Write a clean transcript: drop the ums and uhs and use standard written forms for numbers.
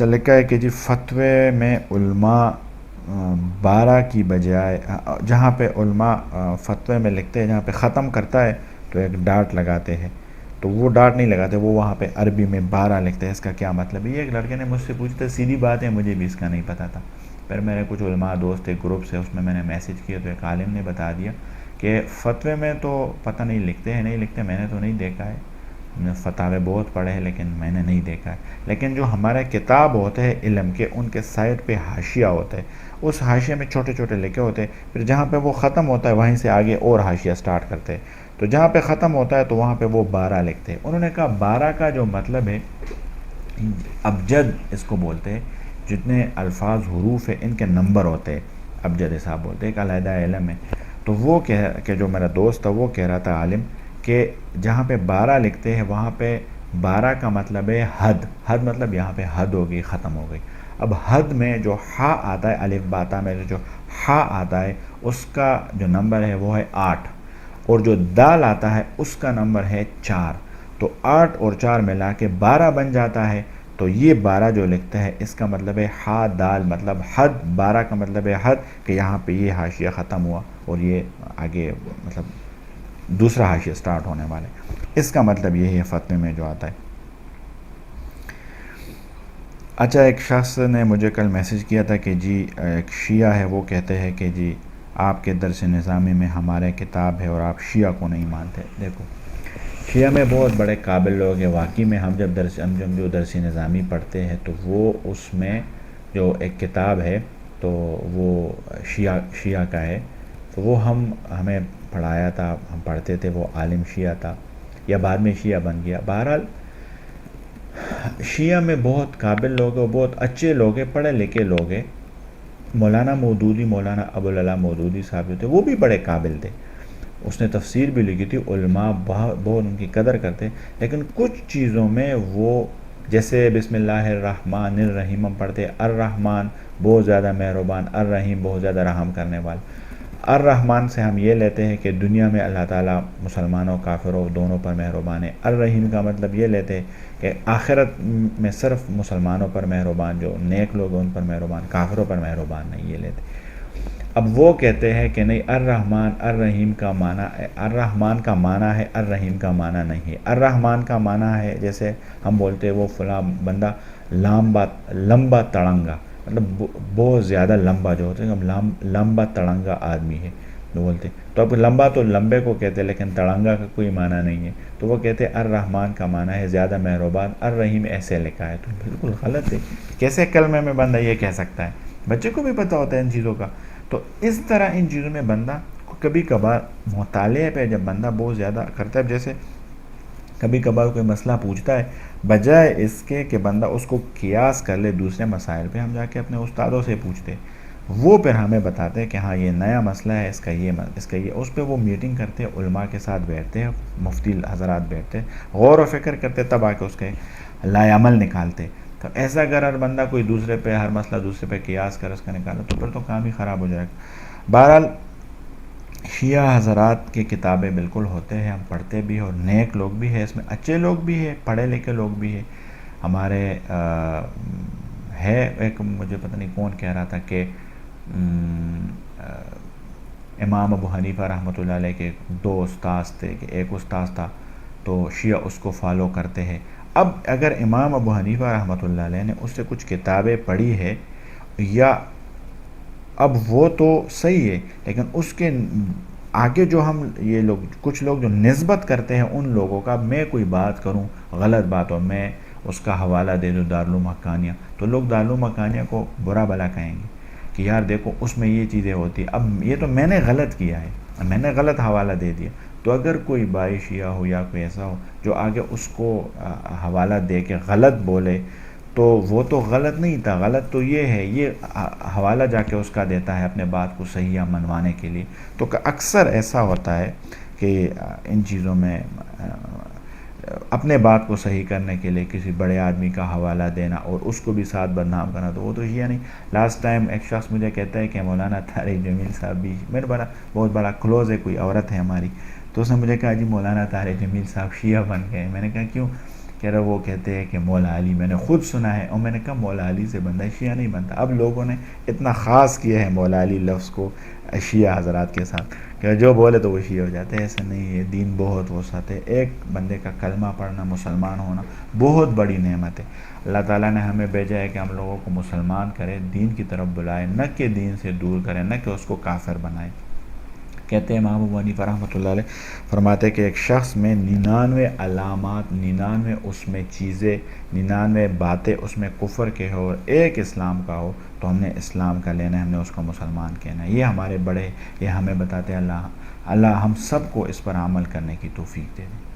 لکھا ہے کہ جی فتوے میں علماء 12 کی بجائے جہاں پہ علماء فتوے میں لکھتے ہیں جہاں پہ ختم کرتا ہے تو ایک ڈاٹ لگاتے ہیں، تو وہ ڈاٹ نہیں لگاتے، وہ وہاں پہ عربی میں 12 لکھتے ہیں۔ اس کا کیا مطلب ہے؟ یہ ایک لڑکے نے مجھ سے پوچھتے، سیدھی بات ہے مجھے بھی اس کا نہیں پتہ تھا۔ پھر میرے کچھ علماء دوست ایک گروپ سے، اس میں نے میسج کیا تو ایک عالم نے بتا دیا کہ فتوے میں تو پتہ نہیں لکھتے ہیں نہیں لکھتے، میں نے تو نہیں دیکھا ہے، ہم نے فتاوے بہت پڑھے ہیں لیکن میں نے نہیں دیکھا ہے۔ لیکن جو ہمارے کتاب ہوتے ہیں علم کے، ان کے سائڈ پہ حاشیہ ہوتا ہے، اس حاشیے میں چھوٹے چھوٹے لکھے ہوتے ہیں، پھر جہاں پہ وہ ختم ہوتا ہے وہیں سے آگے اور حاشیہ سٹارٹ کرتے ہیں، تو جہاں پہ ختم ہوتا ہے تو وہاں پہ وہ 12 لکھتے ہیں۔ انہوں نے کہا 12 کا جو مطلب ہے ابجد اس کو بولتے ہیں، جتنے الفاظ حروف ہیں ان کے نمبر ہوتے ہیں، ابجد حساب بولتے ہیں، ایک علیحدہ علم ہے۔ تو وہ کہ جو میرا دوست تھا وہ کہہ رہا تھا عالم کہ جہاں پہ 12 لکھتے ہیں وہاں پہ 12 کا مطلب ہے حد، حد مطلب یہاں پہ حد ہو گئی، ختم ہو گئی۔ اب حد میں جو ہا آتا ہے، الف باتا میں جو ہا آتا ہے اس کا جو نمبر ہے وہ ہے 8، اور جو دال آتا ہے اس کا نمبر ہے 4، تو 8 اور 4 ملا کے 12 بن جاتا ہے۔ تو یہ 12 جو لکھتا ہے اس کا مطلب ہے ہا دال مطلب حد، 12 کا مطلب ہے حد، کہ یہاں پہ یہ حاشیہ ختم ہوا اور یہ آگے مطلب دوسرا حاشیہ سٹارٹ ہونے والے۔ اس کا مطلب یہ ہے فتوے میں جو آتا ہے۔ اچھا، ایک شخص نے مجھے کل میسج کیا تھا کہ جی ایک شیعہ ہے، وہ کہتے ہیں کہ جی آپ کے درس نظامی میں ہمارے کتاب ہے اور آپ شیعہ کو نہیں مانتے۔ دیکھو، شیعہ میں بہت بڑے قابل لوگ ہیں واقعی میں، ہم جب جو درس نظامی پڑھتے ہیں تو وہ اس میں جو ایک کتاب ہے تو وہ شیعہ کا ہے، تو وہ ہمیں پڑھایا تھا، ہم پڑھتے تھے، وہ عالم شیعہ تھا یا بعد میں شیعہ بن گیا۔ بہرحال شیعہ میں بہت قابل لوگ ہیں، بہت اچھے لوگ ہیں، پڑھے لکھے لوگ ہیں۔ مولانا مودودی، مولانا ابوالعلا مودودی صاحب جو تھے وہ بھی بڑے قابل تھے، اس نے تفسیر بھی لکھی تھی، علماء بہت ان کی قدر کرتے، لیکن کچھ چیزوں میں وہ، جیسے بسم اللہ الرحمن الرحیم ہم پڑھتے، الرحمن بہت زیادہ مہربان، الرحیم بہت زیادہ رحم کرنے والا۔ الرحمن سے ہم یہ لیتے ہیں کہ دنیا میں اللہ تعالیٰ مسلمانوں کافروں دونوں پر مہربان ہے۔ الرحیم کا مطلب یہ لیتے ہیں کہ آخرت میں صرف مسلمانوں پر مہربان، جو نیک لوگ ہیں ان پر مہربان، کافروں پر مہربان نہیں، یہ لیتے۔ اب وہ کہتے ہیں کہ نہیں، الرحمن الرحیم کا معنی، الرحمن کا معنی ہے، الرحیم کا معنی نہیں ہے۔ الرحمن کا معنی ہے جیسے ہم بولتے ہیں وہ فلاں بندہ لمبا تڑنگا، مطلب بہت زیادہ لمبا جو ہوتا ہے، لمبا تڑنگا آدمی ہے وہ بولتے ہیں۔ تو اب لمبا تو لمبے کو کہتے ہیں لیکن تڑنگا کا کوئی معنی نہیں ہے، تو وہ کہتے ہیں الرحمن کا معنی ہے زیادہ مہربان، الرحیم ایسے لکھا ہے، تو بالکل غلط ہے۔ کیسے کلمے میں بندہ یہ کہہ سکتا ہے؟ بچے کو بھی پتہ ہوتا ہے ان چیزوں کا۔ تو اس طرح ان چیزوں میں بندہ کبھی کبھار مطالعے پہ جب بندہ بہت زیادہ کرتا ہے، جیسے کبھی کبھار کوئی مسئلہ پوچھتا ہے، بجائے اس کے کہ بندہ اس کو قیاس کر لے دوسرے مسائل پہ، ہم جا کے اپنے استادوں سے پوچھتے، وہ پھر ہمیں بتاتے ہیں کہ ہاں یہ نیا مسئلہ ہے، اس کا یہ اس پہ وہ میٹنگ کرتے، علماء کے ساتھ بیٹھتے ہیں، مفتی حضرات بیٹھتے، غور و فکر کرتے، تب آ کے اس کے لائے عمل نکالتے۔ تو ایسا اگر ہر بندہ کوئی دوسرے پہ، ہر مسئلہ دوسرے پہ قیاس کر اس کا نکالا تو پھر تو کام ہی خراب ہو جائے گا۔ بہرحال شیعہ حضرات کی کتابیں بالکل ہوتے ہیں، ہم پڑھتے بھی ہیں، اور نیک لوگ بھی ہیں، اس میں اچھے لوگ بھی ہیں، پڑھے لکھے لوگ بھی ہیں۔ ہمارے ہے ایک، مجھے پتہ نہیں کون کہہ رہا تھا کہ امام ابو حنیفہ رحمۃ اللہ علیہ کے 2 استاذ تھے، کہ ایک استاذ تھا تو شیعہ اس کو فالو کرتے ہیں۔ اب اگر امام ابو حنیفہ رحمۃ اللہ علیہ نے اس سے کچھ کتابیں پڑھی ہے، یا اب وہ تو صحیح ہے، لیکن اس کے آگے جو ہم یہ لوگ کچھ لوگ جو نسبت کرتے ہیں ان لوگوں کا، میں کوئی بات کروں غلط بات اور میں اس کا حوالہ دے دوں دارالعلوم حقانیہ، تو لوگ دارالعلوم حقانیہ کو برا بھلا کہیں گے کہ یار دیکھو اس میں یہ چیزیں ہوتی ہیں، اب یہ تو میں نے غلط کیا ہے، میں نے غلط حوالہ دے دیا۔ تو اگر کوئی بھائی شیعہ ہو یا کوئی ایسا ہو جو آگے اس کو حوالہ دے کے غلط بولے، تو وہ تو غلط نہیں تھا، غلط تو یہ ہے، یہ حوالہ جا کے اس کا دیتا ہے اپنے بات کو صحیح یا منوانے کے لیے۔ تو اکثر ایسا ہوتا ہے کہ ان چیزوں میں اپنے بات کو صحیح کرنے کے لیے کسی بڑے آدمی کا حوالہ دینا اور اس کو بھی ساتھ بدنام کرنا، تو وہ تو یہ نہیں۔ لاسٹ ٹائم ایک شخص مجھے کہتا ہے کہ مولانا طارق جمیل صاحب بھی میرے بہت بڑا کلوز ہے، کوئی عورت ہے ہماری، تو اس نے مجھے کہا جی مولانا طارق جمیل صاحب شیعہ بن گئے۔ میں نے کہا کیوں؟ کہہ رہے وہ کہتے ہیں کہ مولا علی میں نے خود سنا ہے، اور میں نے کہا مولا علی سے بندہ شیعہ نہیں بنتا. اب لوگوں نے اتنا خاص کیا ہے مولا علی لفظ کو شیعہ حضرات کے ساتھ کہ جو بولے تو وہ شیعہ ہو جاتے ہیں. ایسا نہیں ہے، دین بہت وسعت ہے. ایک بندے کا کلمہ پڑھنا، مسلمان ہونا بہت بڑی نعمت ہے. اللہ تعالیٰ نے ہمیں بھیجا ہے کہ ہم لوگوں کو مسلمان کرے، دین کی طرف بلائے، نہ کہ دین سے دور کرے، نہ کہ اس کو کافر بنائے. کہتے ہیں امام ابو حنیفہ رحمۃ اللہ علیہ فرماتے کہ ایک شخص میں 99 علامات، 99 اس میں چیزیں، 99 باتیں اس میں کفر کے ہو، ایک اسلام کا ہو، تو ہم نے اسلام کا لینا ہے، ہم نے اس کو مسلمان کہنا ہے. یہ ہمارے بڑے، یہ ہمیں بتاتے ہیں. اللہ ہم سب کو اس پر عمل کرنے کی توفیق دے دیں.